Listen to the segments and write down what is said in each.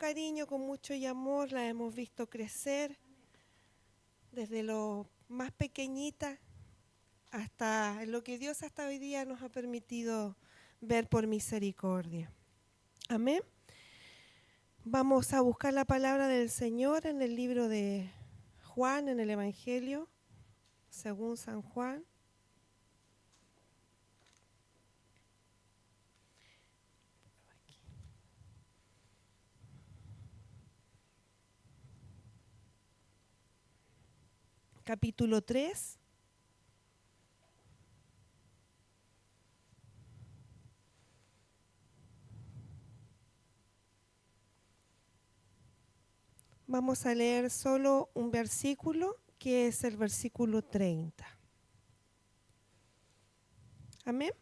cariño, con mucho amor, la hemos visto crecer desde lo más pequeñita hasta lo que Dios hasta hoy día nos ha permitido ver por misericordia. Amén. Vamos a buscar la palabra del Señor en el libro de Juan, en el Evangelio, según San Juan. Capítulo 3. Vamos a leer solo un versículo, que es el versículo 30. Amén.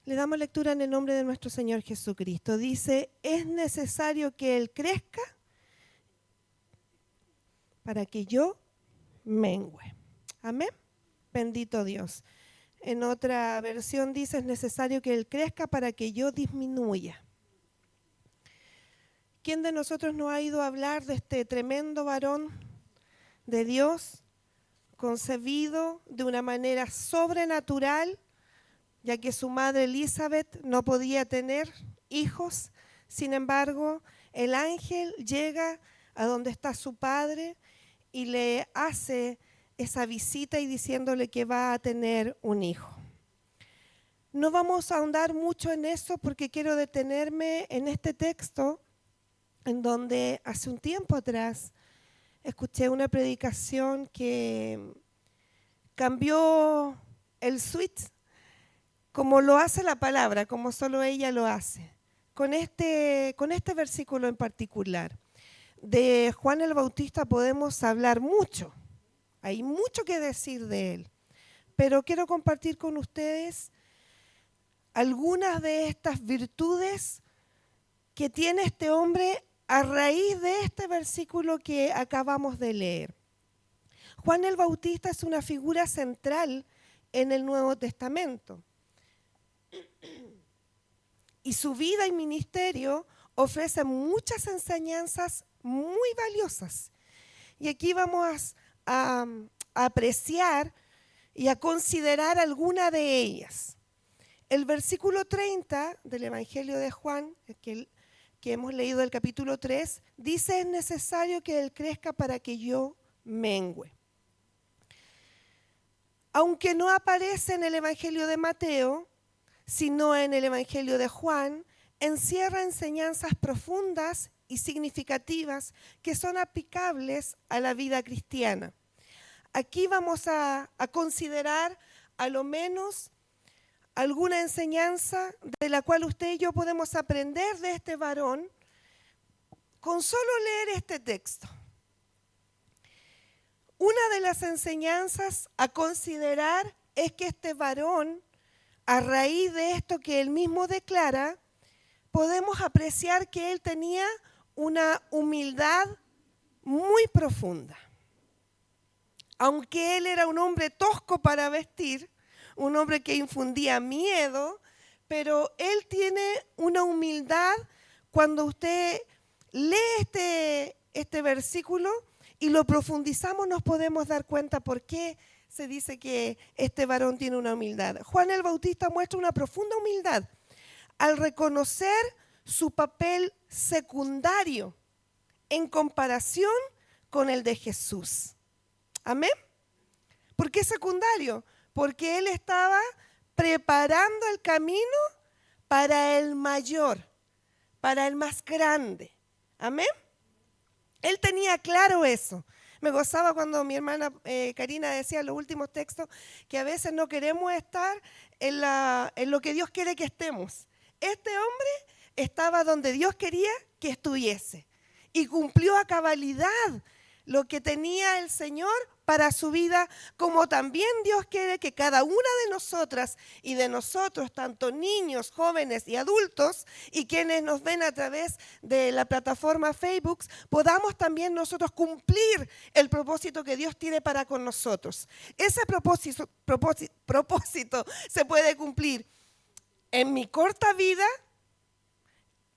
Le damos lectura en el nombre de nuestro Señor Jesucristo. Dice, es necesario que Él crezca para que yo mengüe. Amén. Bendito Dios. En otra versión dice, es necesario que Él crezca para que yo disminuya. ¿Quién de nosotros no ha ido a hablar de este tremendo varón de Dios, concebido de una manera sobrenatural, ya que su madre Elizabeth no podía tener hijos? Sin embargo, el ángel llega a donde está su padre y le hace esa visita y diciéndole que va a tener un hijo. No vamos a ahondar mucho en eso porque quiero detenerme en este texto en donde hace un tiempo atrás escuché una predicación que cambió el switch como lo hace la palabra, como solo ella lo hace. Con este versículo en particular, de Juan el Bautista podemos hablar mucho, hay mucho que decir de él, pero quiero compartir con ustedes algunas de estas virtudes que tiene este hombre a raíz de este versículo que acabamos de leer. Juan el Bautista es una figura central en el Nuevo Testamento. Y su vida y ministerio ofrecen muchas enseñanzas muy valiosas. Y aquí vamos a apreciar y a considerar alguna de ellas. El versículo 30 del Evangelio de Juan, que hemos leído del capítulo 3, dice, es necesario que Él crezca para que yo mengüe. Aunque no aparece en el Evangelio de Mateo, sino en el Evangelio de Juan, encierra enseñanzas profundas y significativas que son aplicables a la vida cristiana. Aquí vamos a considerar a lo menos alguna enseñanza de la cual usted y yo podemos aprender de este varón con solo leer este texto. Una de las enseñanzas a considerar es que este varón, a raíz de esto que él mismo declara, podemos apreciar que él tenía una humildad muy profunda. Aunque él era un hombre tosco para vestir, un hombre que infundía miedo, pero él tiene una humildad. Cuando usted lee este versículo y lo profundizamos, nos podemos dar cuenta por qué se dice que este varón tiene una humildad. Juan el Bautista muestra una profunda humildad al reconocer su papel secundario en comparación con el de Jesús. ¿Amén? ¿Por qué secundario? Porque él estaba preparando el camino para el mayor, para el más grande. ¿Amén? Él tenía claro eso. Me gozaba cuando mi hermana Karina decía en los últimos textos que a veces no queremos estar en lo que Dios quiere que estemos. Este hombre estaba donde Dios quería que estuviese y cumplió a cabalidad lo que tenía el Señor para su vida, como también Dios quiere que cada una de nosotras y de nosotros, tanto niños, jóvenes y adultos, y quienes nos ven a través de la plataforma Facebook, podamos también nosotros cumplir el propósito que Dios tiene para con nosotros. Ese propósito se puede cumplir en mi corta vida,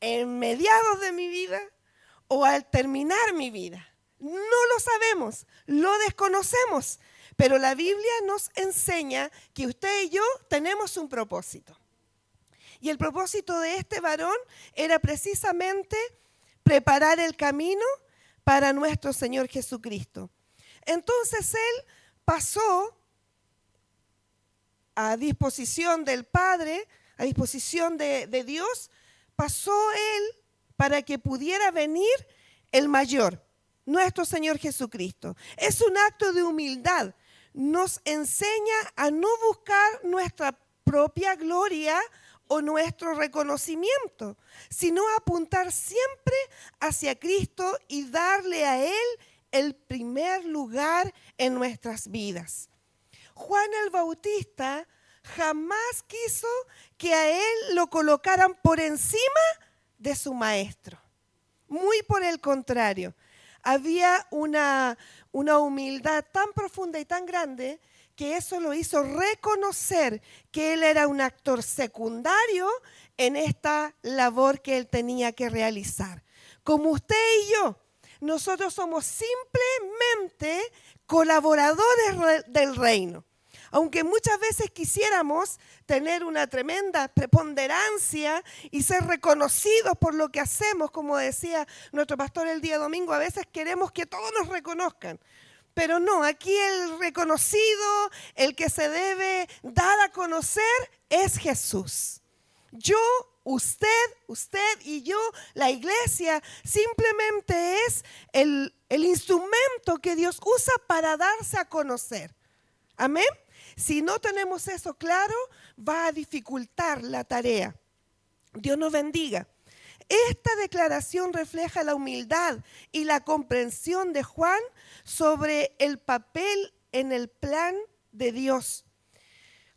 ¿En mediados de mi vida o al terminar mi vida? No lo sabemos, lo desconocemos, pero la Biblia nos enseña que usted y yo tenemos un propósito. Y el propósito de este varón era precisamente preparar el camino para nuestro Señor Jesucristo. Entonces él pasó a disposición del Padre, a disposición de Dios, pasó él para que pudiera venir el mayor, nuestro Señor Jesucristo. Es un acto de humildad. Nos enseña a no buscar nuestra propia gloria o nuestro reconocimiento, sino a apuntar siempre hacia Cristo y darle a Él el primer lugar en nuestras vidas. Juan el Bautista jamás quiso que a él lo colocaran por encima de su maestro. Muy por el contrario, había una humildad tan profunda y tan grande que eso lo hizo reconocer que él era un actor secundario en esta labor que él tenía que realizar. Como usted y yo, nosotros somos simplemente colaboradores del reino. Aunque muchas veces quisiéramos tener una tremenda preponderancia y ser reconocidos por lo que hacemos, como decía nuestro pastor el día domingo, a veces queremos que todos nos reconozcan. Pero no, aquí el reconocido, el que se debe dar a conocer es Jesús. Yo, usted y yo, la iglesia, simplemente es el instrumento que Dios usa para darse a conocer. Amén. Si no tenemos eso claro, va a dificultar la tarea. Dios nos bendiga. Esta declaración refleja la humildad y la comprensión de Juan sobre el papel en el plan de Dios.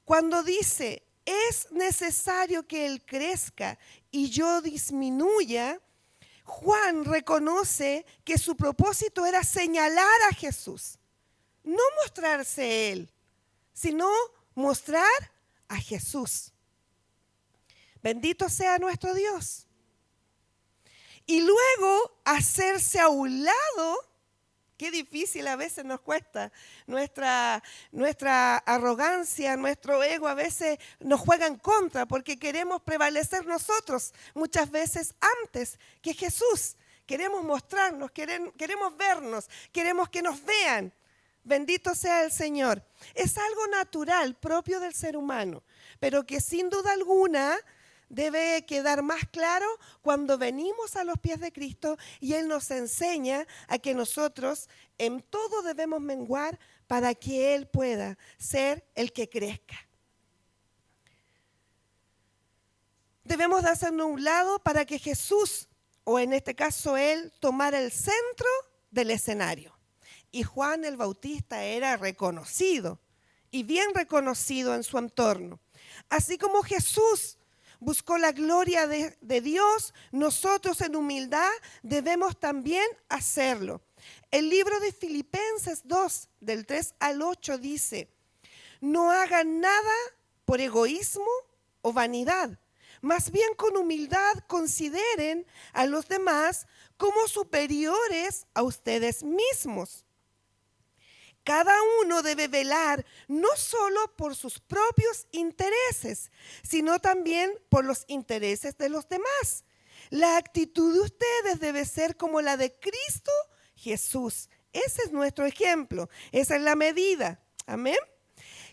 Cuando dice, es necesario que Él crezca y yo disminuya, Juan reconoce que su propósito era señalar a Jesús, no mostrarse Él, sino mostrar a Jesús. Bendito sea nuestro Dios. Y luego hacerse a un lado, qué difícil a veces nos cuesta. Nuestra arrogancia, nuestro ego a veces nos juega en contra porque queremos prevalecer nosotros muchas veces antes que Jesús. Queremos mostrarnos, queremos vernos, queremos que nos vean. Bendito sea el Señor. Es algo natural, propio del ser humano, pero que sin duda alguna debe quedar más claro cuando venimos a los pies de Cristo y Él nos enseña a que nosotros en todo debemos menguar para que Él pueda ser el que crezca. Debemos de hacernos a un lado para que Jesús, o en este caso Él, tomara el centro del escenario. Y Juan el Bautista era reconocido y bien reconocido en su entorno. Así como Jesús buscó la gloria de Dios, nosotros en humildad debemos también hacerlo. El libro de Filipenses 2, del 3 al 8 dice, no hagan nada por egoísmo o vanidad, más bien con humildad consideren a los demás como superiores a ustedes mismos. Cada uno debe velar no solo por sus propios intereses, sino también por los intereses de los demás. La actitud de ustedes debe ser como la de Cristo Jesús. Ese es nuestro ejemplo, esa es la medida. Amén.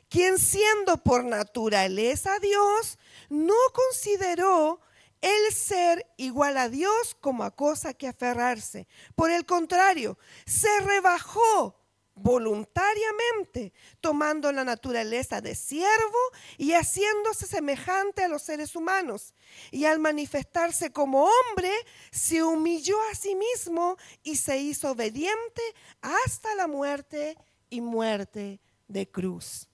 Quien siendo por naturaleza Dios, no consideró el ser igual a Dios como a cosa que aferrarse. Por el contrario, se rebajó voluntariamente, tomando la naturaleza de siervo y haciéndose semejante a los seres humanos. Y al manifestarse como hombre, se humilló a sí mismo y se hizo obediente hasta la muerte y muerte de cruz.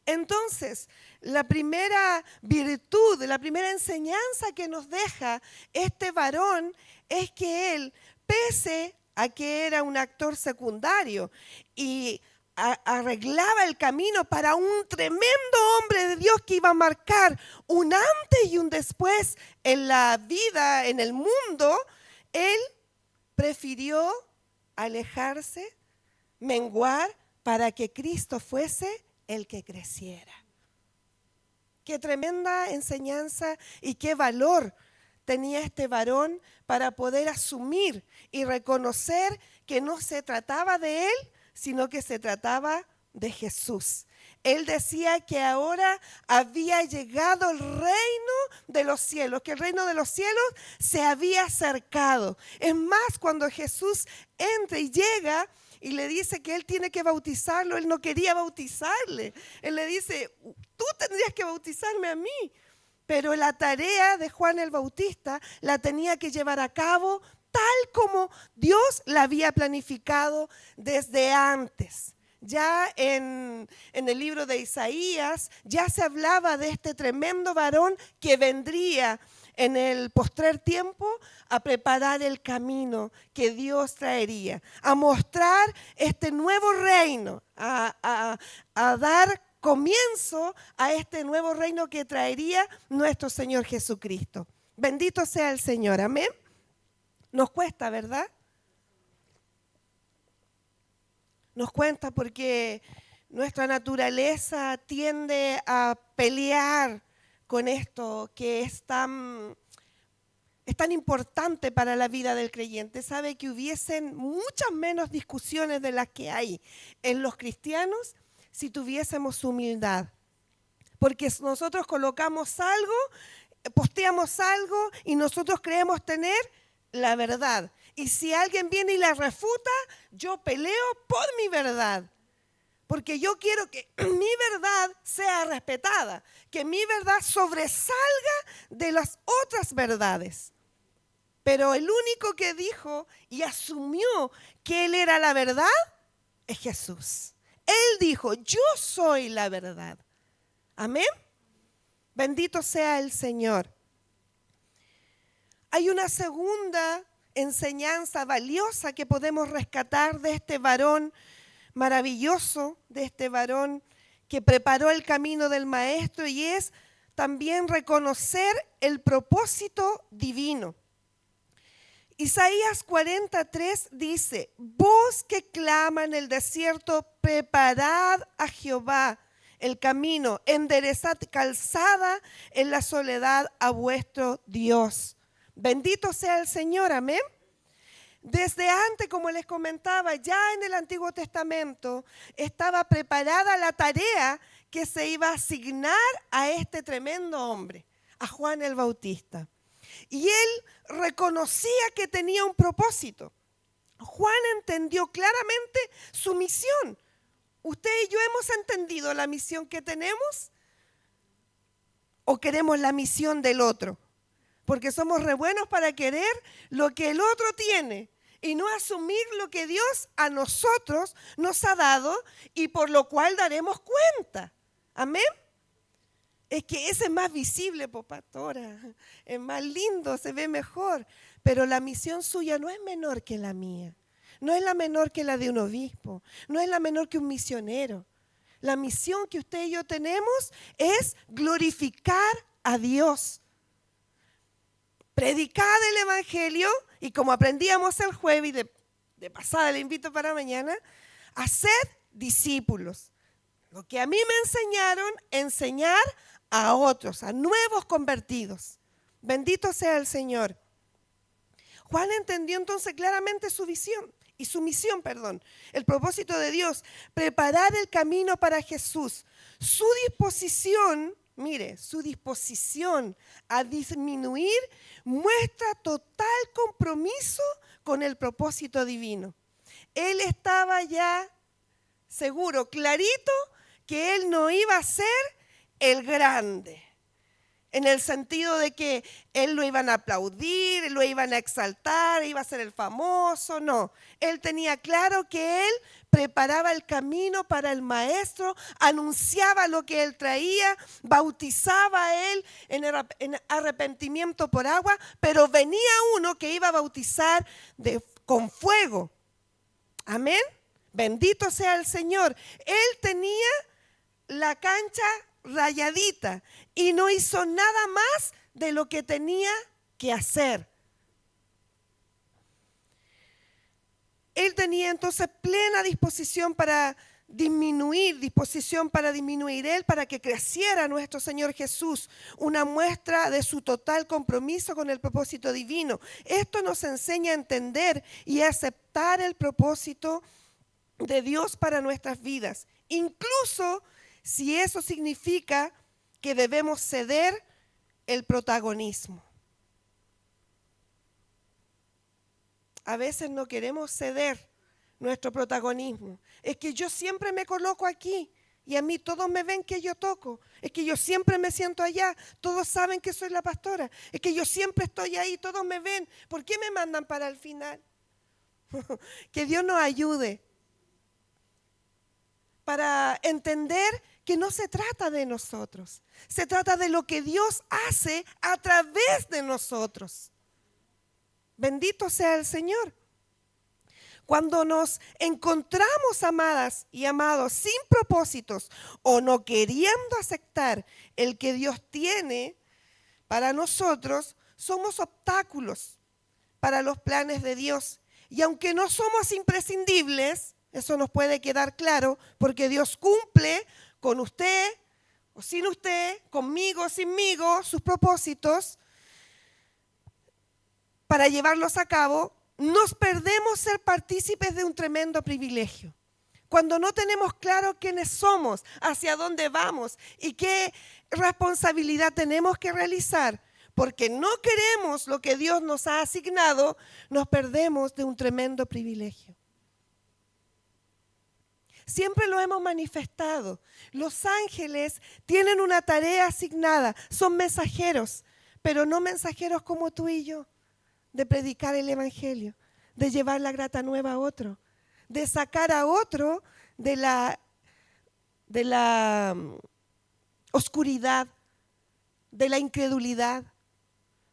Entonces, la primera virtud, la primera enseñanza que nos deja este varón es que él, pese a que era un actor secundario y arreglaba el camino para un tremendo hombre de Dios que iba a marcar un antes y un después en la vida, en el mundo, él prefirió alejarse, menguar, para que Cristo fuese el que creciera. Qué tremenda enseñanza y qué valor tenía este varón para poder asumir y reconocer que no se trataba de él, sino que se trataba de Jesús. Él decía que ahora había llegado el reino de los cielos, que el reino de los cielos se había acercado. Es más, cuando Jesús entra y llega y le dice que él tiene que bautizarlo, él no quería bautizarle. Él le dice, tú tendrías que bautizarme a mí. Pero la tarea de Juan el Bautista la tenía que llevar a cabo tal como Dios la había planificado desde antes. Ya en el libro de Isaías ya se hablaba de este tremendo varón que vendría en el postrer tiempo a preparar el camino que Dios traería, a mostrar este nuevo reino, a dar comienzo a este nuevo reino que traería nuestro Señor Jesucristo. Bendito sea el Señor, amén. Nos cuesta, ¿verdad? Nos cuesta porque nuestra naturaleza tiende a pelear con esto que es tan importante para la vida del creyente. Sabe que hubiesen muchas menos discusiones de las que hay en los cristianos si tuviésemos humildad. Porque nosotros colocamos algo, posteamos algo y nosotros creemos tener la verdad. Y si alguien viene y la refuta, yo peleo por mi verdad. Porque yo quiero que mi verdad sea respetada, que mi verdad sobresalga de las otras verdades. Pero el único que dijo y asumió que él era la verdad es Jesús. Él dijo, yo soy la verdad. Amén. Bendito sea el Señor. Hay una segunda enseñanza valiosa que podemos rescatar de este varón maravilloso, de este varón que preparó el camino del Maestro, y es también reconocer el propósito divino. Isaías 43 dice, voz que clama en el desierto, preparad a Jehová el camino, enderezad calzada en la soledad a vuestro Dios. Bendito sea el Señor, amén. Desde antes, como les comentaba, ya en el Antiguo Testamento estaba preparada la tarea que se iba a asignar a este tremendo hombre, a Juan el Bautista. Y él reconocía que tenía un propósito. Juan entendió claramente su misión. ¿Usted y yo hemos entendido la misión que tenemos? ¿O queremos la misión del otro? Porque somos re buenos para querer lo que el otro tiene y no asumir lo que Dios a nosotros nos ha dado y por lo cual daremos cuenta. Amén. Es que ese es más visible, pastora, es más lindo, se ve mejor, pero la misión suya no es menor que la mía, no es la menor que la de un obispo, no es la menor que un misionero. La misión que usted y yo tenemos es glorificar a Dios. Predicar el Evangelio y como aprendíamos el jueves y de pasada le invito para mañana, hacer discípulos. Lo que a mí me enseñaron, enseñar a otros, a nuevos convertidos. Bendito sea el Señor. Juan entendió entonces claramente su visión y su misión, el propósito de Dios, preparar el camino para Jesús. Su disposición, mire, su disposición a disminuir muestra total compromiso con el propósito divino. Él estaba ya seguro, clarito, que él no iba a ser el grande, en el sentido de que él lo iban a aplaudir, lo iban a exaltar, iba a ser el famoso, no. Él tenía claro que él preparaba el camino para el Maestro, anunciaba lo que él traía, bautizaba a él en arrepentimiento por agua, pero venía uno que iba a bautizar con fuego. Amén. Bendito sea el Señor. Él tenía la cancha rayadita y no hizo nada más de lo que tenía que hacer. Él tenía entonces plena disposición para disminuir, Él para que creciera nuestro Señor Jesús, una muestra de su total compromiso con el propósito divino. Esto nos enseña a entender y a aceptar el propósito de Dios para nuestras vidas, incluso si eso significa que debemos ceder el protagonismo. A veces no queremos ceder nuestro protagonismo. Es que yo siempre me coloco aquí y a mí todos me ven que yo toco. Es que yo siempre me siento allá, todos saben que soy la pastora. Es que yo siempre estoy ahí, todos me ven. ¿Por qué me mandan para el final? Que Dios nos ayude para entender que no se trata de nosotros. Se trata de lo que Dios hace a través de nosotros. Bendito sea el Señor. Cuando nos encontramos, amadas y amados, sin propósitos o no queriendo aceptar el que Dios tiene para nosotros, somos obstáculos para los planes de Dios. Y aunque no somos imprescindibles, eso nos puede quedar claro, porque Dios cumple con usted o sin usted, conmigo o sinmigo, sus propósitos. Para llevarlos a cabo, nos perdemos ser partícipes de un tremendo privilegio. Cuando no tenemos claro quiénes somos, hacia dónde vamos y qué responsabilidad tenemos que realizar, porque no queremos lo que Dios nos ha asignado, nos perdemos de un tremendo privilegio. Siempre lo hemos manifestado. Los ángeles tienen una tarea asignada, son mensajeros, pero no mensajeros como tú y yo. De predicar el evangelio, de llevar la grata nueva a otro, de sacar a otro de la oscuridad, de la incredulidad,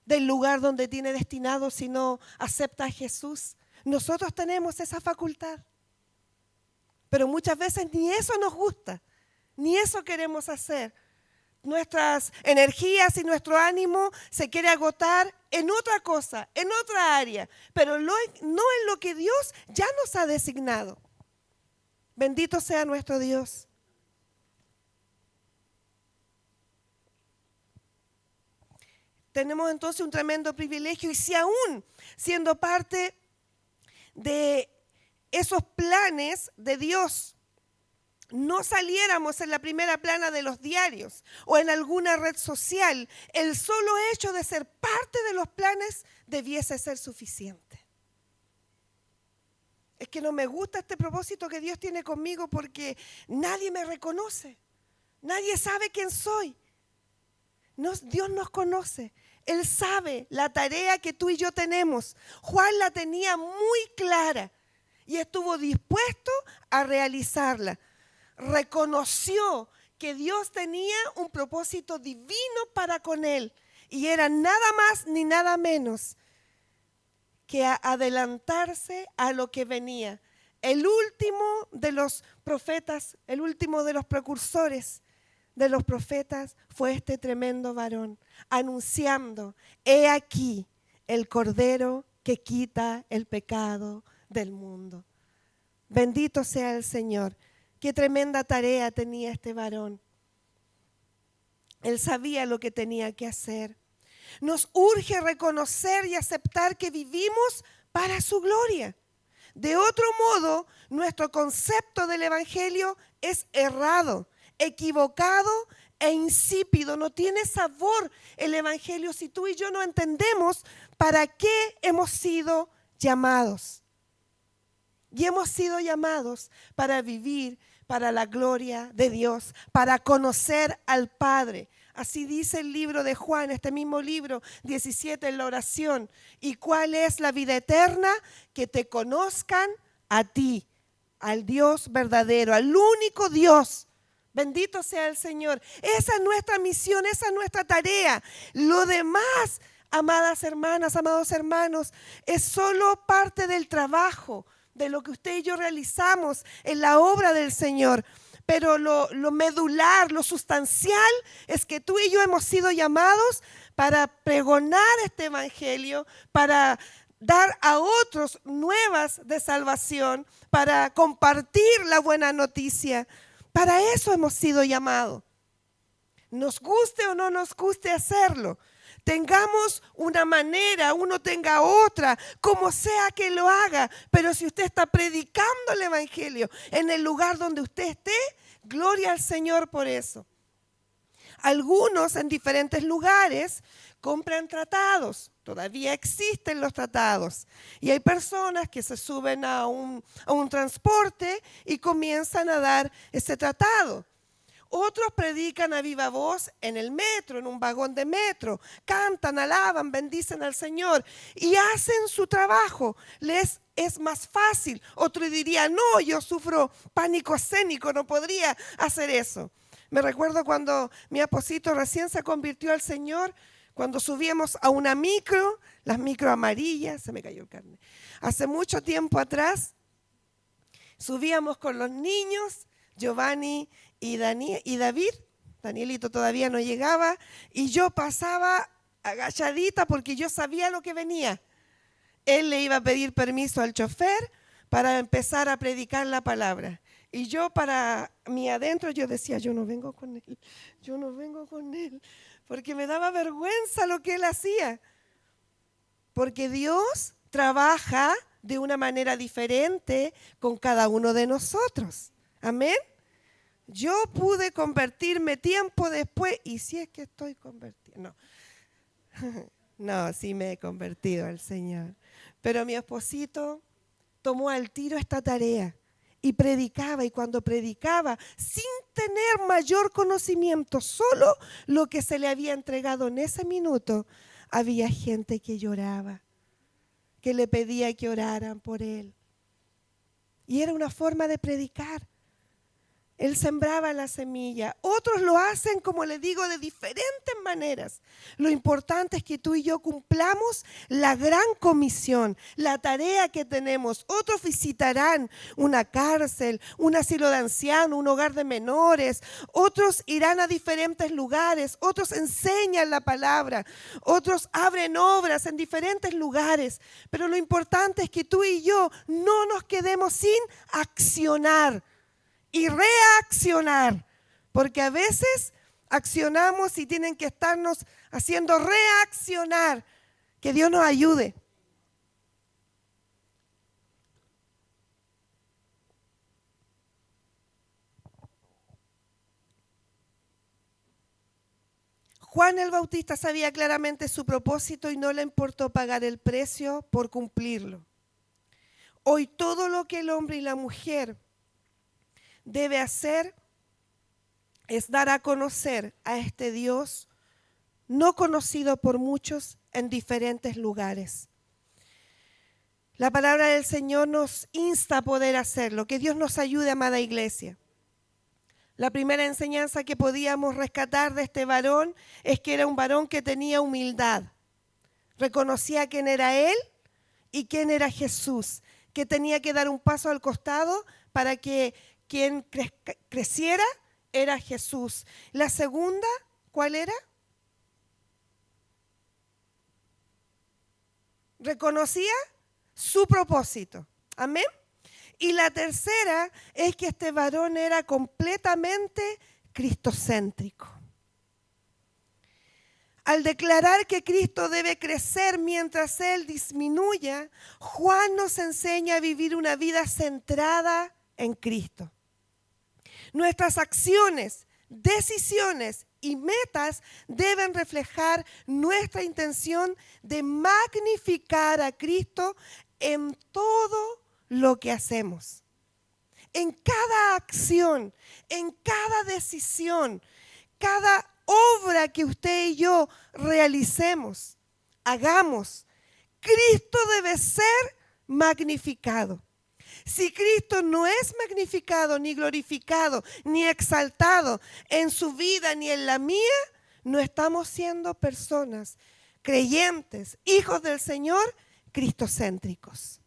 del lugar donde tiene destinado si no acepta a Jesús. Nosotros tenemos esa facultad, pero muchas veces ni eso nos gusta, ni eso queremos hacer. Nuestras energías y nuestro ánimo se quiere agotar en otra cosa, en otra área, pero no en lo que Dios ya nos ha designado. Bendito sea nuestro Dios. Tenemos entonces un tremendo privilegio y si aún siendo parte de esos planes de Dios, no saliéramos en la primera plana de los diarios o en alguna red social, el solo hecho de ser parte de los planes debiese ser suficiente. Es que no me gusta este propósito que Dios tiene conmigo porque nadie me reconoce, nadie sabe quién soy. Dios nos conoce, Él sabe la tarea que tú y yo tenemos. Juan la tenía muy clara y estuvo dispuesto a realizarla. Reconoció que Dios tenía un propósito divino para con él y era nada más ni nada menos que adelantarse a lo que venía. El último de los profetas, el último de los precursores de los profetas fue este tremendo varón, anunciando: he aquí el Cordero que quita el pecado del mundo. Bendito sea el Señor. Qué tremenda tarea tenía este varón. Él sabía lo que tenía que hacer. Nos urge reconocer y aceptar que vivimos para su gloria. De otro modo, nuestro concepto del Evangelio es errado, equivocado e insípido. No tiene sabor el Evangelio si tú y yo no entendemos para qué hemos sido llamados. Y hemos sido llamados para vivir para la gloria de Dios, para conocer al Padre. Así dice el libro de Juan, este mismo libro 17 en la oración. ¿Y cuál es la vida eterna? Que te conozcan a ti, al Dios verdadero, al único Dios. Bendito sea el Señor. Esa es nuestra misión, esa es nuestra tarea. Lo demás, amadas hermanas, amados hermanos, es solo parte del trabajo de lo que usted y yo realizamos en la obra del Señor. Pero lo medular, lo sustancial es que tú y yo hemos sido llamados para pregonar este evangelio, para dar a otros nuevas de salvación, para compartir la buena noticia. Para eso hemos sido llamados. Nos guste o no nos guste hacerlo. Tengamos una manera, uno tenga otra, como sea que lo haga. Pero si usted está predicando el evangelio en el lugar donde usted esté, gloria al Señor por eso. Algunos en diferentes lugares compran tratados. Todavía existen los tratados. Y hay personas que se suben a un transporte y comienzan a dar ese tratado. Otros predican a viva voz en el metro, en un vagón de metro. Cantan, alaban, bendicen al Señor y hacen su trabajo. Les es más fácil. Otro diría, no, yo sufro pánico escénico, no podría hacer eso. Me recuerdo cuando mi esposito recién se convirtió al Señor, cuando subíamos a una micro, las micro amarillas, se me cayó el carne. Hace mucho tiempo atrás, subíamos con los niños, Giovanni y David, Danielito todavía no llegaba, y yo pasaba agachadita porque yo sabía lo que venía. Él le iba a pedir permiso al chofer para empezar a predicar la palabra. Y yo para mí adentro yo decía, yo no vengo con él, porque me daba vergüenza lo que él hacía. Porque Dios trabaja de una manera diferente con cada uno de nosotros. Amén. Yo pude convertirme tiempo después, y si es que estoy convertido, no, sí me he convertido al Señor. Pero mi esposito tomó al tiro esta tarea y predicaba, y cuando predicaba, sin tener mayor conocimiento, solo lo que se le había entregado en ese minuto, había gente que lloraba, que le pedía que oraran por él. Y era una forma de predicar. Él sembraba la semilla. Otros lo hacen, como le digo, de diferentes maneras. Lo importante es que tú y yo cumplamos la gran comisión, la tarea que tenemos. Otros visitarán una cárcel, un asilo de ancianos, un hogar de menores. Otros irán a diferentes lugares. Otros enseñan la palabra. Otros abren obras en diferentes lugares. Pero lo importante es que tú y yo no nos quedemos sin accionar y reaccionar, porque a veces accionamos y tienen que estarnos haciendo reaccionar. Que Dios nos ayude. Juan el Bautista sabía claramente su propósito y no le importó pagar el precio por cumplirlo. Hoy todo lo que el hombre y la mujer debe hacer es dar a conocer a este Dios no conocido por muchos en diferentes lugares. La palabra del Señor nos insta a poder hacerlo. Que Dios nos ayude, amada iglesia. La primera enseñanza que podíamos rescatar de este varón es que era un varón que tenía humildad. Reconocía quién era él y quién era Jesús, que tenía que dar un paso al costado para que quien creciera era Jesús. La segunda, ¿cuál era? Reconocía su propósito. Amén. Y la tercera es que este varón era completamente cristocéntrico. Al declarar que Cristo debe crecer mientras Él disminuya, Juan nos enseña a vivir una vida centrada en Cristo. Nuestras acciones, decisiones y metas deben reflejar nuestra intención de magnificar a Cristo en todo lo que hacemos. En cada acción, en cada decisión, cada obra que usted y yo realicemos, hagamos, Cristo debe ser magnificado. Si Cristo no es magnificado, ni glorificado, ni exaltado en su vida, ni en la mía, no estamos siendo personas creyentes, hijos del Señor, cristocéntricos.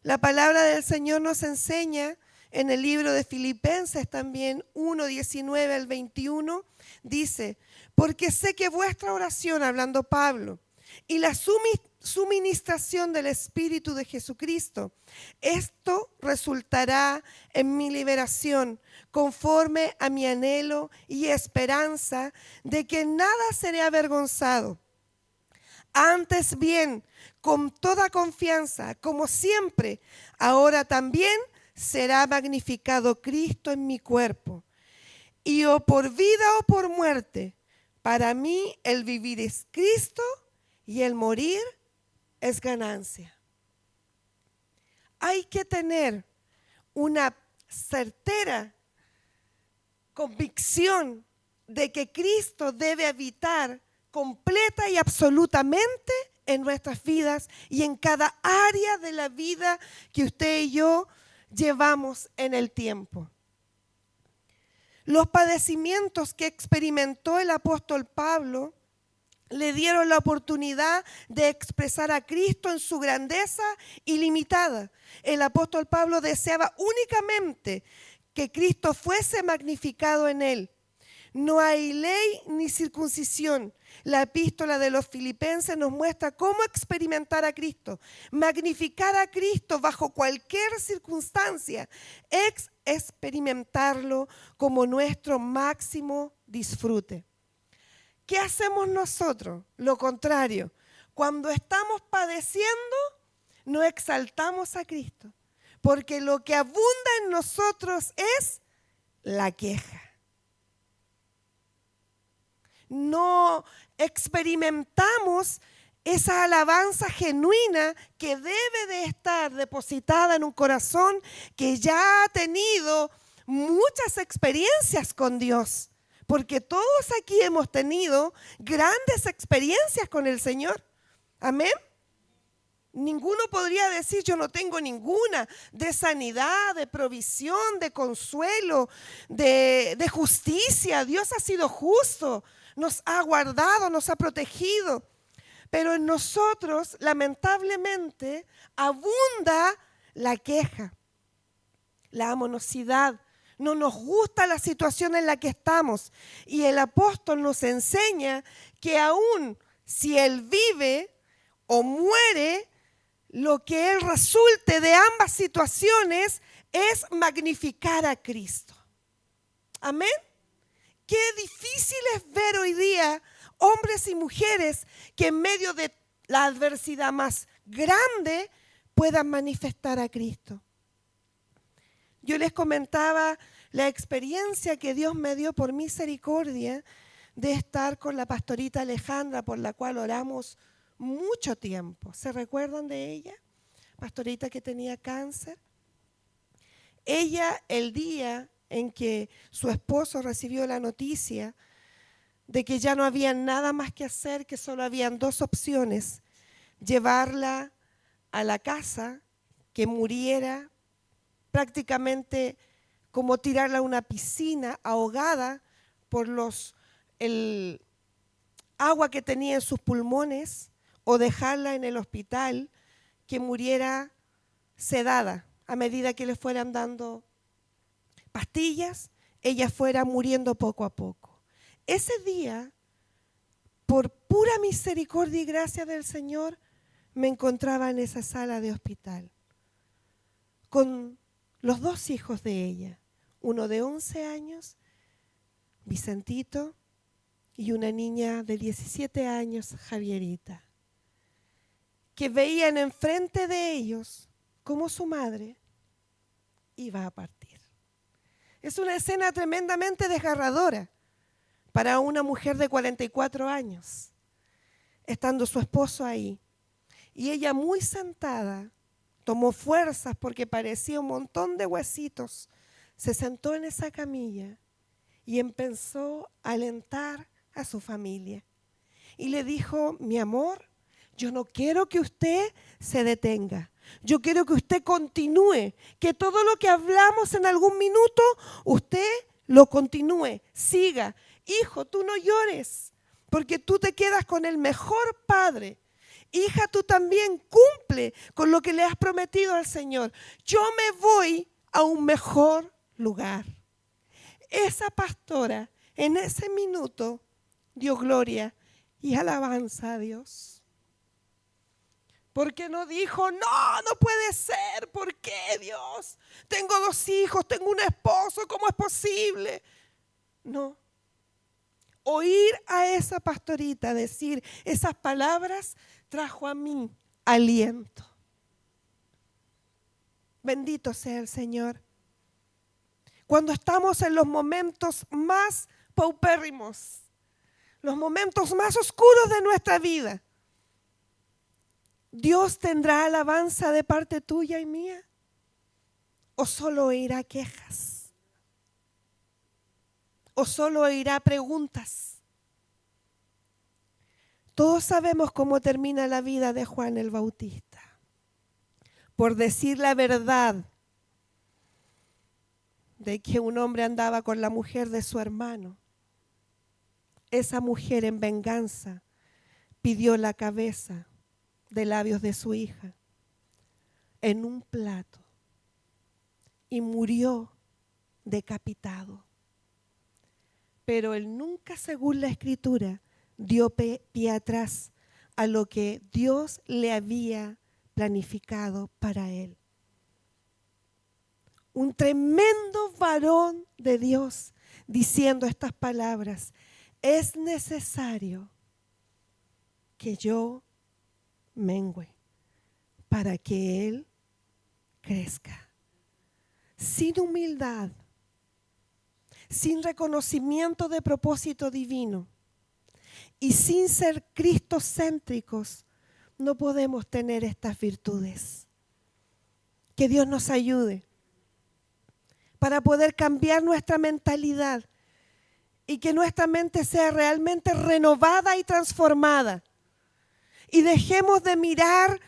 La palabra del Señor nos enseña en el libro de Filipenses también 1:19 al 21, dice, porque sé que vuestra oración, hablando Pablo, y la suministración del Espíritu de Jesucristo, esto resultará en mi liberación, conforme a mi anhelo y esperanza de que nada seré avergonzado. Antes bien, con toda confianza, como siempre, ahora también será magnificado Cristo en mi cuerpo. Y o por vida o por muerte, para mí el vivir es Cristo y el morir es ganancia. Hay que tener una certera convicción de que Cristo debe habitar completa y absolutamente en nuestras vidas y en cada área de la vida que usted y yo llevamos en el tiempo. Los padecimientos que experimentó el apóstol Pablo le dieron la oportunidad de expresar a Cristo en su grandeza ilimitada. El apóstol Pablo deseaba únicamente que Cristo fuese magnificado en él. No hay ley ni circuncisión. La epístola de los Filipenses nos muestra cómo experimentar a Cristo, magnificar a Cristo bajo cualquier circunstancia, experimentarlo como nuestro máximo disfrute. ¿Qué hacemos nosotros? Lo contrario. Cuando estamos padeciendo, no exaltamos a Cristo, porque lo que abunda en nosotros es la queja. No experimentamos esa alabanza genuina que debe de estar depositada en un corazón que ya ha tenido muchas experiencias con Dios. Porque todos aquí hemos tenido grandes experiencias con el Señor. Amén. Ninguno podría decir yo no tengo ninguna de sanidad, de provisión, de consuelo, de justicia. Dios ha sido justo, nos ha guardado, nos ha protegido. Pero en nosotros, lamentablemente, abunda la queja, la amorosidad. No nos gusta la situación en la que estamos. Y el apóstol nos enseña que aún si él vive o muere, lo que él resulte de ambas situaciones es magnificar a Cristo. Amén. Qué difícil es ver hoy día hombres y mujeres que en medio de la adversidad más grande puedan manifestar a Cristo. Yo les comentaba la experiencia que Dios me dio por misericordia de estar con la pastorita Alejandra, por la cual oramos mucho tiempo. ¿Se recuerdan de ella? Pastorita que tenía cáncer. Ella, el día en que su esposo recibió la noticia de que ya no había nada más que hacer, que solo habían dos opciones: llevarla a la casa, que muriera, prácticamente como tirarla a una piscina ahogada por el agua que tenía en sus pulmones, o dejarla en el hospital que muriera sedada a medida que le fueran dando pastillas, ella fuera muriendo poco a poco. Ese día, por pura misericordia y gracia del Señor, me encontraba en esa sala de hospital con los dos hijos de ella, uno de 11 años, Vicentito, y una niña de 17 años, Javierita, que veían enfrente de ellos cómo su madre iba a partir. Es una escena tremendamente desgarradora para una mujer de 44 años, estando su esposo ahí. Y ella, muy sentada, tomó fuerzas porque parecía un montón de huesitos, se sentó en esa camilla y empezó a alentar a su familia. Y le dijo: mi amor, yo no quiero que usted se detenga. Yo quiero que usted continúe, que todo lo que hablamos en algún minuto, usted lo continúe, siga. Hijo, tú no llores, porque tú te quedas con el mejor padre. Hija, tú también cumple cumple con lo que le has prometido al Señor. Yo me voy a un mejor lugar. Esa pastora en ese minuto dio gloria y alabanza a Dios. Porque no dijo, no puede ser. ¿Por qué, Dios? Tengo 2 hijos, tengo un esposo, ¿cómo es posible? No. Oír a esa pastorita decir esas palabras trajo a mí aliento. Bendito sea el Señor. Cuando estamos en los momentos más paupérrimos, los momentos más oscuros de nuestra vida, ¿Dios tendrá alabanza de parte tuya y mía? ¿O solo oirá quejas? ¿O solo oirá preguntas? Todos sabemos cómo termina la vida de Juan el Bautista. Por decir la verdad de que un hombre andaba con la mujer de su hermano. Esa mujer en venganza pidió la cabeza de labios de su hija en un plato y murió decapitado. Pero él nunca, según la Escritura, dio pie atrás a lo que Dios le había planificado para él. Un tremendo varón de Dios diciendo estas palabras: es necesario que yo mengüe para que Él crezca. Sin humildad, sin reconocimiento de propósito divino y sin ser cristocéntricos, no podemos tener estas virtudes. Que Dios nos ayude para poder cambiar nuestra mentalidad y que nuestra mente sea realmente renovada y transformada. Y dejemos de mirar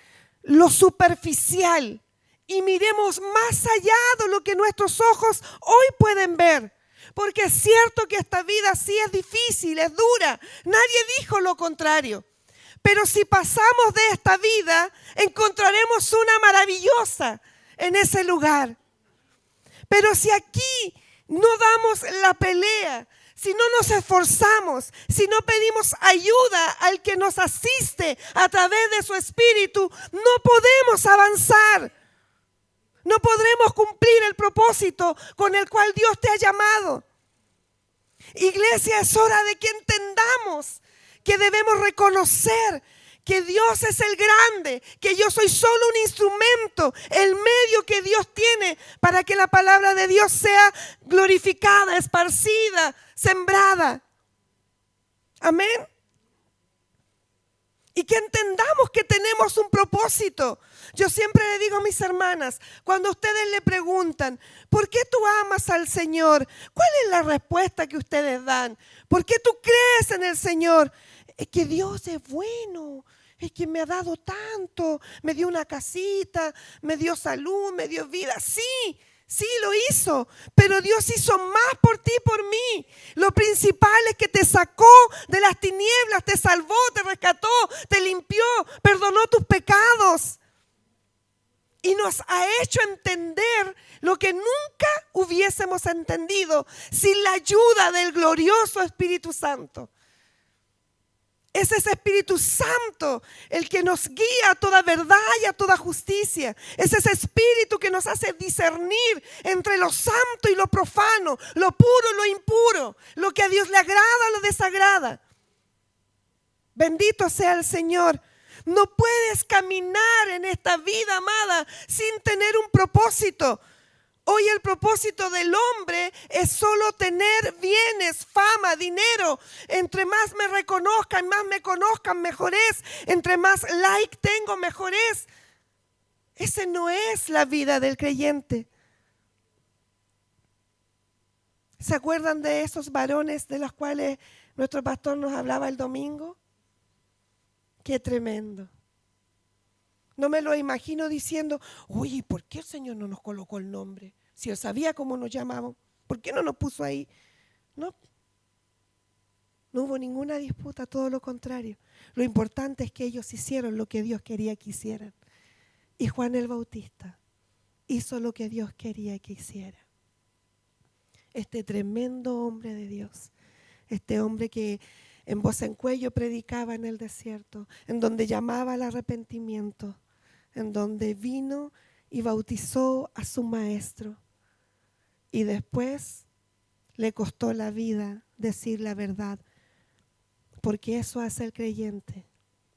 lo superficial y miremos más allá de lo que nuestros ojos hoy pueden ver. Porque es cierto que esta vida sí es difícil, es dura. Nadie dijo lo contrario. Pero si pasamos de esta vida, encontraremos una maravillosa en ese lugar. Pero si aquí no damos la pelea, si no nos esforzamos, si no pedimos ayuda al que nos asiste a través de su Espíritu, no podemos avanzar. No podremos cumplir el propósito con el cual Dios te ha llamado. Iglesia, es hora de que entendamos que debemos reconocer que Dios es el grande, que yo soy solo un instrumento, el medio que Dios tiene para que la palabra de Dios sea glorificada, esparcida, sembrada. Amén. Y que entendamos que tenemos un propósito. Yo siempre le digo a mis hermanas, cuando ustedes le preguntan, ¿por qué tú amas al Señor? ¿Cuál es la respuesta que ustedes dan? ¿Por qué tú crees en el Señor? Es que Dios es bueno, es que me ha dado tanto, me dio una casita, me dio salud, me dio vida. Sí, lo hizo, pero Dios hizo más por ti y por mí. Lo principal es que te sacó de las tinieblas, te salvó, te rescató, te limpió, perdonó tus pecados. Y nos ha hecho entender lo que nunca hubiésemos entendido sin la ayuda del glorioso Espíritu Santo. Es ese Espíritu Santo el que nos guía a toda verdad y a toda justicia. Es ese Espíritu que nos hace discernir entre lo santo y lo profano, lo puro y lo impuro, lo que a Dios le agrada o lo desagrada. Bendito sea el Señor. No puedes caminar en esta vida, amada, sin tener un propósito. Hoy el propósito del hombre es solo tener bienes, fama, dinero. Entre más me reconozcan, más me conozcan, mejor es. Entre más like tengo, mejor es. Esa no es la vida del creyente. ¿Se acuerdan de esos varones de los cuales nuestro pastor nos hablaba el domingo? Qué tremendo. No me lo imagino diciendo, oye, ¿por qué el Señor no nos colocó el nombre? Si Él sabía cómo nos llamábamos, ¿por qué no nos puso ahí? No hubo ninguna disputa, todo lo contrario. Lo importante es que ellos hicieron lo que Dios quería que hicieran. Y Juan el Bautista hizo lo que Dios quería que hiciera. Este tremendo hombre de Dios, este hombre que en voz en cuello predicaba en el desierto, en donde llamaba al arrepentimiento, en donde vino y bautizó a su maestro. Y después le costó la vida decir la verdad, porque eso hace el creyente,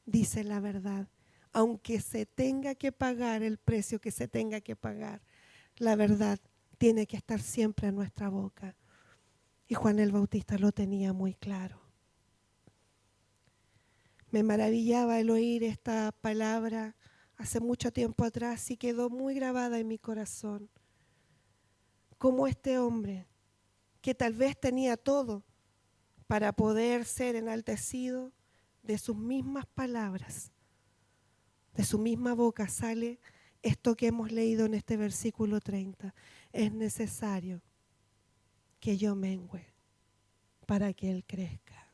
dice la verdad. Aunque se tenga que pagar el precio que se tenga que pagar, la verdad tiene que estar siempre en nuestra boca. Y Juan el Bautista lo tenía muy claro. Me maravillaba el oír esta palabra hace mucho tiempo atrás y quedó muy grabada en mi corazón. Cómo este hombre, que tal vez tenía todo para poder ser enaltecido, de sus mismas palabras, de su misma boca sale esto que hemos leído en este versículo 30. Es necesario que yo mengüe para que Él crezca.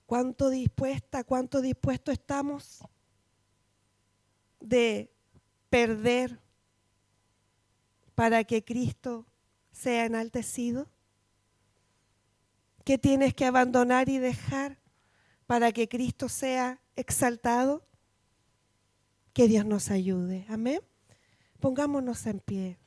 ¿Cuánto dispuesto estamos de perder para que Cristo sea enaltecido? ¿Qué tienes que abandonar y dejar para que Cristo sea exaltado? Que Dios nos ayude. Amén. Pongámonos en pie.